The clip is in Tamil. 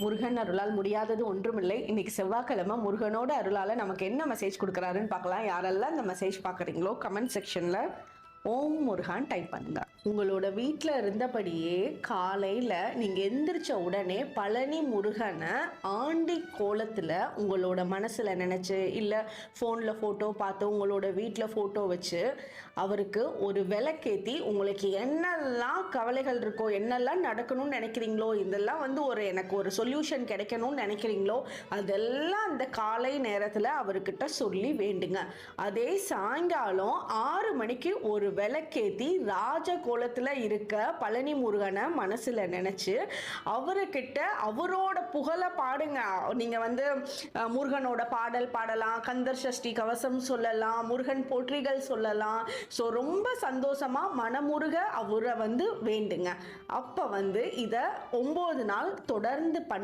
முருகன் அருளால் முடியாதது ஒன்றுமில்லை. இன்னைக்கு செவ்வாய்க்கிழமை முருகனோட அருளால நமக்கு என்ன மெசேஜ் கொடுக்குறாருன்னு பார்க்கலாம். யாரெல்லாம் இந்த மெசேஜ் பார்க்குறீங்களோ கமெண்ட் செக்ஷன்ல ஓம் முருகான் டைப் பண்ணுங்க. உங்களோட வீட்டில் இருந்தபடியே காலையில் நீங்கள் எந்திரிச்ச உடனே பழனி முருகனை ஆண்டி கோலத்தில் உங்களோட மனசில் நினச்சி இல்லை ஃபோனில் ஃபோட்டோ பார்த்து உங்களோட வீட்டில் ஃபோட்டோ வச்சு அவருக்கு ஒரு விளக்கேற்றி உங்களுக்கு என்னெல்லாம் கவலைகள் இருக்கோ என்னெல்லாம் நடக்கணும்னு நினைக்கிறீங்களோ இதெல்லாம் எனக்கு ஒரு சொல்யூஷன் கிடைக்கணும்னு நினைக்கிறீங்களோ அதெல்லாம் அந்த காலை நேரத்தில் அவர்கிட்ட சொல்லி வேண்டுங்க. அதே சாயங்காலம் 6 மணிக்கு ஒரு விளக்கேத்தி ராஜ கோலத்துல இருக்க பழனி முருகனை மனசுல நினைச்சு அவர்கிட்ட அவரோட புகழை பாடுங்க. நீங்க முருகனோட பாடல் பாடலாம், கந்தர் சஷ்டி கவசம் சொல்லலாம், முருகன் போற்றிகள் சொல்லலாம். ஸோ ரொம்ப சந்தோஷமா மனமுருக அவரை வேண்டுங்க. அப்ப இத 9 நாள் தொடர்ந்து பண்ணு.